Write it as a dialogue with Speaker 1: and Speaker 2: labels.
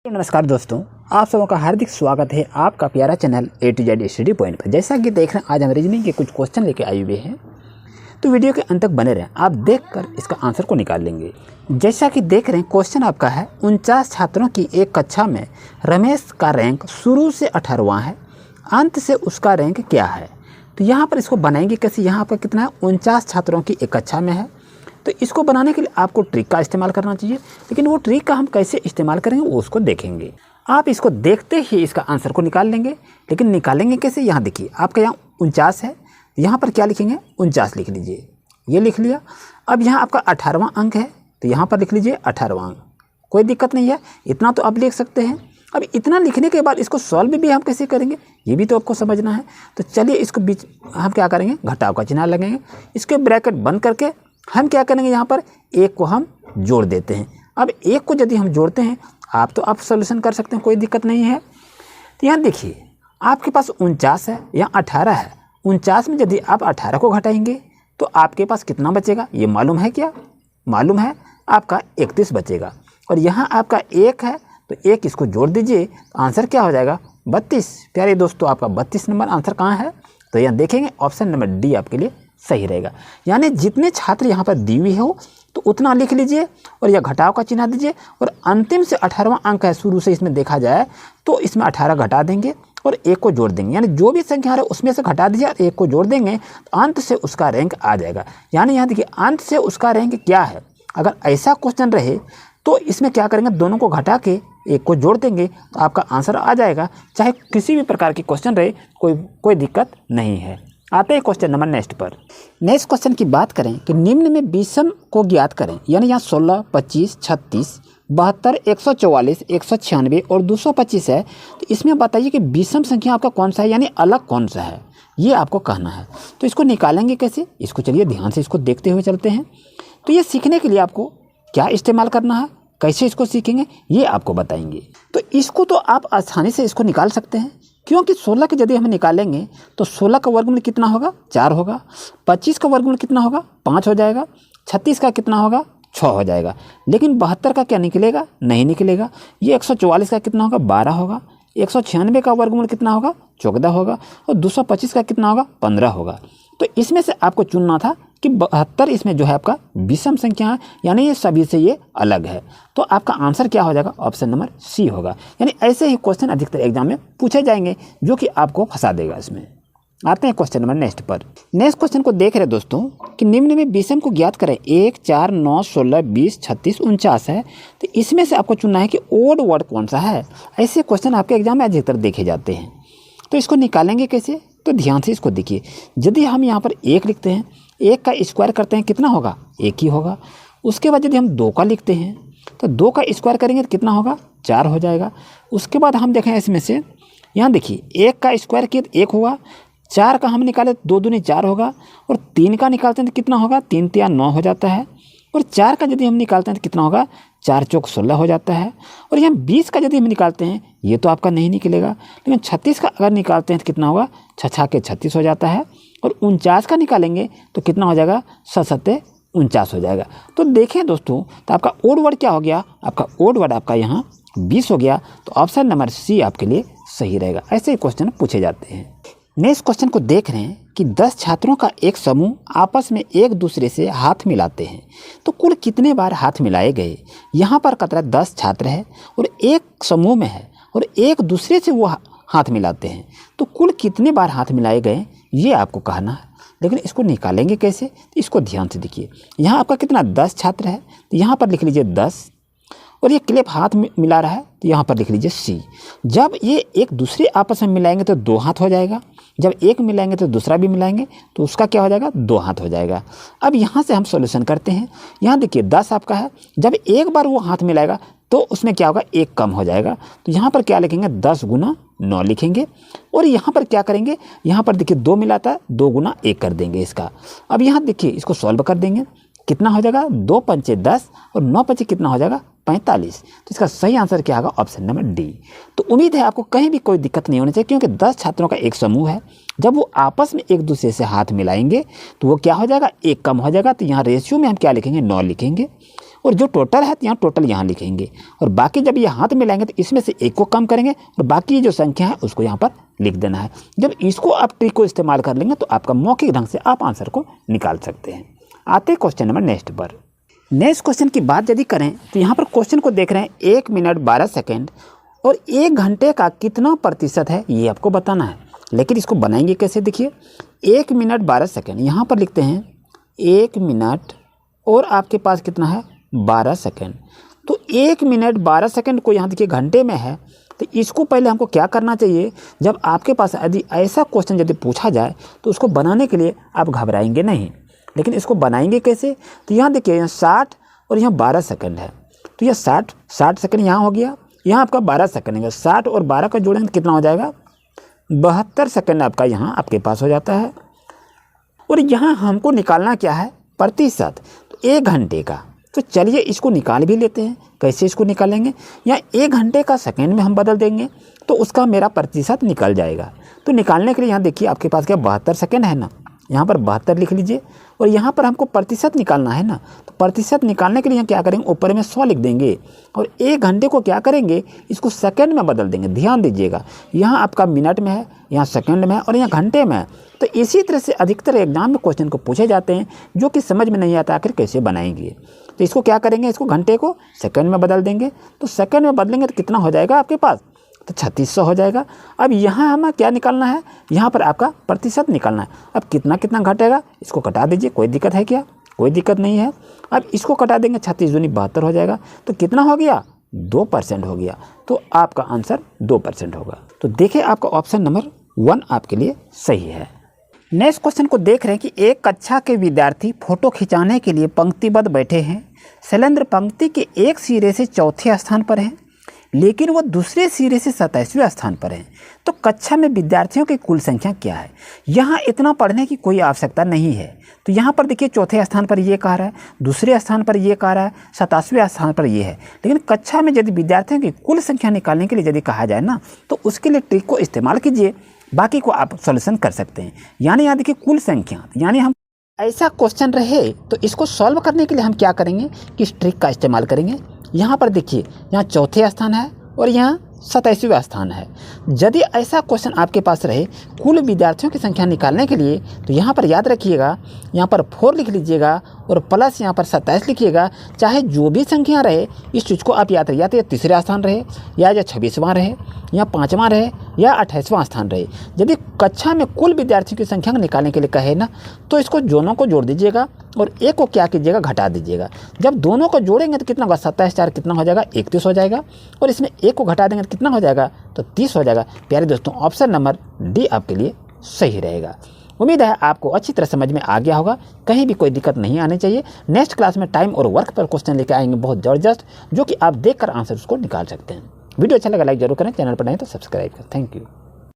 Speaker 1: तो नमस्कार दोस्तों, आप सबों का हार्दिक स्वागत है आपका प्यारा channel A to Z study point पर। जैसा कि देख रहे हैं, आज हम रीजनिंग के कुछ क्वेश्चन लेके आए हुए हैं, तो वीडियो के अंत तक बने रहें। आप देखकर इसका आंसर को निकाल लेंगे। जैसा कि देख रहे हैं, क्वेश्चन आपका है 49 छात्रों की एक कक्षा में रमेश का रैंक शुरू से 18वां है, अंत से उसका रैंक क्या है। तो यहाँ पर इसको बनाएंगे कैसे। यहाँ पर कितना है, 49 छात्रों की एक कक्षा में है, तो इसको बनाने के लिए आपको ट्रिक का इस्तेमाल करना चाहिए। लेकिन वो ट्रिक का हम कैसे इस्तेमाल करेंगे वो उसको देखेंगे। आप इसको देखते ही इसका आंसर को निकाल लेंगे। लेकिन निकालेंगे कैसे, यहाँ देखिए, आपका यहाँ 49 है, यहाँ पर क्या लिखेंगे, 49 लिख लीजिए, ये लिख लिया। अब यहाँ आपका 18वां अंक है, तो यहाँ पर लिख लीजिए 18वां अंक, कोई दिक्कत नहीं है, इतना तो आप लिख सकते हैं। अब इतना लिखने के बाद इसको सॉल्व भी हम कैसे करेंगे ये भी तो आपको समझना है। तो चलिए, इसको बीच हम क्या करेंगे, घटाव का चिन्ह लगेंगे, इसके ब्रैकेट बंद करके हम क्या करेंगे, यहाँ पर एक को हम जोड़ देते हैं। अब एक को यदि हम जोड़ते हैं, आप सॉल्यूशन कर सकते हैं, कोई दिक्कत नहीं है। तो यहाँ देखिए, आपके पास 49 है, यहाँ 18 है। 49 में यदि आप 18 को घटाएंगे तो आपके पास कितना बचेगा, ये मालूम है क्या, मालूम है, आपका 31 बचेगा। और यहाँ आपका 1 है, तो 1 इसको जोड़ दीजिए, तो आंसर क्या हो जाएगा, 32। प्यारे दोस्तों, आपका 32 नंबर आंसर कहाँ है, तो यहाँ देखेंगे ऑप्शन नंबर डी आपके लिए सही रहेगा। यानी जितने छात्र यहाँ पर दी हुई हो तो उतना लिख लीजिए और यह घटाव का चिन्ह दीजिए। और अंतिम से 18वां अंक है, शुरू से इसमें देखा जाए तो इसमें 18 घटा देंगे और 1 को जोड़ देंगे। यानी जो भी संख्या है उसमें से घटा दीजिए और 1 को जोड़ देंगे, तो अंत से उसका रैंक आ जाएगा। यानी यहाँ देखिए, अंत से उसका रैंक क्या है। अगर ऐसा क्वेश्चन रहे तो इसमें क्या करेंगे, दोनों को घटा के 1 को जोड़ देंगे, तो आपका आंसर आ जाएगा। चाहे किसी भी प्रकार की क्वेश्चन रहे, कोई दिक्कत नहीं है। आते हैं क्वेश्चन नंबर नेक्स्ट पर। नेक्स्ट क्वेश्चन की बात करें कि निम्न में विषम को ज्ञात करें। यानी यहाँ 16, 25, 36, 72, 144, 196 और 225 है। तो इसमें बताइए कि विषम संख्या आपका कौन सा है, यानी अलग कौन सा है, ये आपको कहना है। तो इसको निकालेंगे कैसे, इसको चलिए ध्यान से इसको देखते हुए चलते हैं। तो ये सीखने के लिए आपको क्या इस्तेमाल करना है, कैसे इसको सीखेंगे, ये आपको बताएंगे। तो इसको तो आप आसानी से इसको निकाल सकते हैं, क्योंकि 16 के यदि हम निकालेंगे तो 16 का वर्गमूल कितना होगा, 4 होगा। 25 का वर्गमूल कितना होगा, 5 हो जाएगा। 36 का कितना होगा, 6 हो जाएगा। लेकिन 72 का क्या निकलेगा, नहीं निकलेगा। ये 144 का कितना होगा, 12 होगा। 196 का वर्गमूल कितना होगा, 14 होगा। और 225 का कितना होगा, 15 होगा। तो इसमें से आपको चुनना था कि 72 इसमें जो है आपका विषम संख्या है, यानी ये सभी से ये अलग है। तो आपका आंसर क्या हो जाएगा, ऑप्शन नंबर सी होगा। यानी ऐसे ही क्वेश्चन अधिकतर एग्जाम में पूछे जाएंगे, जो कि आपको फंसा देगा इसमें। आते हैं क्वेश्चन नंबर नेक्स्ट पर। नेक्स्ट क्वेश्चन को देख रहे दोस्तों कि निम्न में विषम को ज्ञात करें। 1, 4, 9, 16, 20, 36, 49 है। तो इसमें से आपको चुनना है कि ओड वर्ड कौन सा है। ऐसे क्वेश्चन आपके एग्जाम में अधिकतर देखे जाते हैं। तो इसको निकालेंगे कैसे, तो ध्यान से इसको देखिए। यदि हम यहाँ पर 1 लिखते हैं, 1 का स्क्वायर करते हैं, कितना होगा, 1 ही होगा। उसके बाद यदि हम 2 का लिखते हैं तो 2 का स्क्वायर करेंगे तो कितना होगा, 4 हो जाएगा। उसके बाद हम देखें इसमें से, यहाँ देखिए, 1 का स्क्वायर किए तो 1 हुआ। 4 का हम निकाले तो 2 दूनी 4 होगा। और 3 का निकालते हैं तो कितना होगा, 3 तिया 9 हो जाता है। और 4 का यदि हम निकालते हैं तो कितना होगा, 4 चौक 16 हो जाता है। और यहाँ 20 का यदि हम निकालते हैं, ये तो आपका नहीं निकलेगा। लेकिन 36 का अगर निकालते हैं तो कितना होगा, 6 के 36 हो जाता है। और 49 का निकालेंगे तो कितना हो जाएगा, 7 49 हो जाएगा। तो देखें दोस्तों, तो आपका ओड वर्ड क्या हो गया, आपका ओड वर्ड आपका यहाँ 20 हो गया। तो ऑप्शन नंबर सी आपके लिए सही रहेगा। ऐसे ही क्वेश्चन पूछे जाते हैं। नेक्स्ट क्वेश्चन को देख रहे हैं कि 10 छात्रों का एक समूह आपस में एक दूसरे से हाथ मिलाते हैं, तो कुल कितने बार हाथ मिलाए गए। यहाँ पर कतरा 10 छात्र है और एक समूह में है और एक दूसरे से वो हाथ मिलाते हैं, तो कुल कितने बार हाथ मिलाए गए, ये आपको कहना है। लेकिन इसको निकालेंगे कैसे, तो इसको ध्यान से देखिए। यहाँ आपका कितना, 10 छात्र है, तो यहाँ पर लिख लीजिए 10। और ये क्लिप हाथ मिला रहा है, तो यहाँ पर लिख लीजिए सी। जब ये एक दूसरे आपस में मिलाएंगे तो 2 हाथ हो जाएगा। जब एक मिलाएंगे तो दूसरा भी मिलाएंगे, तो उसका क्या हो जाएगा, 2 हाथ हो जाएगा। अब यहाँ से हम सॉल्यूशन करते हैं। यहाँ देखिए 10 आपका है, जब एक बार वो हाथ मिलाएगा तो उसमें क्या होगा, 1 कम हो जाएगा। तो यहाँ पर क्या लिखेंगे, 10 गुना 9 लिखेंगे। और यहाँ पर क्या करेंगे, यहाँ पर देखिए 2 मिलाता है, 2 गुना 1 कर देंगे इसका। अब यहाँ देखिए इसको सॉल्व कर देंगे, कितना हो जाएगा, 2 पंचे 10 और 9 पंचे कितना हो जाएगा, 45। तो इसका सही आंसर क्या होगा, ऑप्शन नंबर डी। तो उम्मीद है आपको कहीं भी कोई दिक्कत नहीं होनी चाहिए, क्योंकि 10 छात्रों का एक समूह है। जब वो आपस में एक दूसरे से हाथ मिलाएंगे तो वो क्या हो जाएगा, 1 कम हो जाएगा। तो यहाँ रेशियो में हम क्या लिखेंगे, 9 लिखेंगे। और जो टोटल है तो यहाँ टोटल यहाँ लिखेंगे, और बाकी जब ये हाथ में लाएंगे तो इसमें से एक को कम करेंगे और बाकी जो संख्या है उसको यहाँ पर लिख देना है। जब इसको आप ट्रिक को इस्तेमाल कर लेंगे तो आपका मौखिक ढंग से आप आंसर को निकाल सकते हैं। आते हैं क्वेश्चन नंबर नेक्स्ट पर। नेक्स्ट क्वेश्चन की बात यदि करें तो यहाँ पर क्वेश्चन को देख रहे हैं 1 मिनट 12 सेकेंड और 1 घंटे का कितना प्रतिशत है ये आपको बताना है। लेकिन इसको बनाएंगे कैसे, देखिए 1 मिनट 12 सेकेंड, यहाँ पर लिखते हैं 1 मिनट और आपके पास कितना है 12 सेकेंड। तो 1 मिनट 12 सेकेंड को यहाँ देखिए घंटे में है, तो इसको पहले हमको क्या करना चाहिए, जब आपके पास यदि ऐसा क्वेश्चन यदि पूछा जाए तो उसको बनाने के लिए आप घबराएंगे नहीं। लेकिन इसको बनाएंगे कैसे, तो यहाँ देखिए यहाँ 60 और यहाँ 12 सेकेंड है, तो यह 60 सेकेंड यहाँ हो गया, यहाँ आपका 12 सेकेंड है। 60 और 12 का जोड़ेंगे तो कितना हो जाएगा 72 सेकेंड आपका यहाँ आपके पास हो जाता है। और यहाँ हमको निकालना क्या है प्रतिशत, तो 1 घंटे का। तो चलिए इसको निकाल भी लेते हैं। कैसे इसको निकालेंगे, यहाँ 1 घंटे का सेकेंड में हम बदल देंगे तो उसका मेरा प्रतिशत निकल जाएगा। तो निकालने के लिए यहाँ देखिए आपके पास क्या 72 सेकेंड है ना, यहाँ पर 72 लिख लीजिए और यहाँ पर हमको प्रतिशत निकालना है ना, तो प्रतिशत निकालने के लिए क्या करेंगे ऊपर में 100 लिख देंगे और 1 घंटे को क्या करेंगे इसको सेकंड में बदल देंगे। ध्यान दीजिएगा यहाँ आपका मिनट में है, यहाँ सेकंड में है और यहाँ घंटे में है। तो इसी तरह से अधिकतर एग्जाम में क्वेश्चन को पूछे जाते हैं जो कि समझ में नहीं आता आखिर कैसे बनाएंगे। तो इसको क्या करेंगे, इसको घंटे को सेकंड में बदल देंगे, तो सेकंड में बदलेंगे तो कितना हो जाएगा आपके पास, तो 3600 हो जाएगा। अब यहाँ हमें क्या निकालना है, यहाँ पर आपका प्रतिशत निकालना है। अब कितना कितना घटेगा इसको कटा दीजिए, कोई दिक्कत है क्या, कोई दिक्कत नहीं है। अब इसको कटा देंगे 36 दूनी 72 हो जाएगा, तो कितना हो गया 2% हो गया। तो आपका आंसर 2% होगा। तो देखिए आपका ऑप्शन नंबर 1 आपके लिए सही है। नेक्स्ट क्वेश्चन को देख रहे हैं कि एक कक्षा के विद्यार्थी फोटो खिंचाने के लिए पंक्तिबद्ध बैठे हैं। शैलेंद्र पंक्ति के एक सिरे से चौथे स्थान पर हैं लेकिन वह दूसरे सिरे से 27वें स्थान पर हैं। तो कक्षा में विद्यार्थियों की कुल संख्या क्या है। यहाँ इतना पढ़ने की कोई आवश्यकता नहीं है। तो यहाँ पर देखिए चौथे स्थान पर ये कह रहा है, दूसरे स्थान पर ये कह रहा है, 27वें स्थान पर ये है। लेकिन कक्षा में यदि विद्यार्थियों की कुल संख्या निकालने के लिए यदि कहा जाए ना तो उसके लिए ट्रिक को इस्तेमाल कीजिए, बाकी को आप सॉल्यूशन कर सकते हैं। यानी यहाँ देखिए कुल संख्या, यानी हम ऐसा क्वेश्चन रहे तो इसको सॉल्व करने के लिए हम क्या करेंगे कि इस ट्रिक का इस्तेमाल करेंगे। यहाँ पर देखिए यहाँ चौथे स्थान है और यहाँ 27वां स्थान है। यदि ऐसा क्वेश्चन आपके पास रहे कुल विद्यार्थियों की संख्या निकालने के लिए तो यहाँ पर याद रखिएगा, यहाँ पर 4 लिख लीजिएगा और प्लस यहाँ पर 27 लिखिएगा। चाहे जो भी संख्या रहे इस चीज़ को आप याद रखिए, या तो तीसरा स्थान रहे या 26वां रहे या 5वां रहे या 28वां स्थान रहे। यदि कक्षा में कुल विद्यार्थियों की संख्या निकालने के लिए कहे ना तो इसको दोनों को जोड़ दीजिएगा और एक को क्या कीजिएगा घटा दीजिएगा। जब दोनों को जोड़ेंगे तो कितना होगा 27 4 कितना हो जाएगा 31 हो जाएगा और इसमें एक को घटा देंगे तो कितना हो जाएगा तो 30 हो जाएगा। प्यारे दोस्तों ऑप्शन नंबर डी आपके लिए सही रहेगा। उम्मीद है आपको अच्छी तरह समझ में आ गया होगा, कहीं भी कोई दिक्कत नहीं आनी चाहिए। नेक्स्ट क्लास में टाइम और वर्क पर क्वेश्चन लेकर आएंगे बहुत ज़बरदस्त, जो कि आप देखकर आंसर उसको निकाल सकते हैं। वीडियो अच्छा लगा लाइक जरूर करें, चैनल पर नहीं तो सब्सक्राइब करें। Thank you.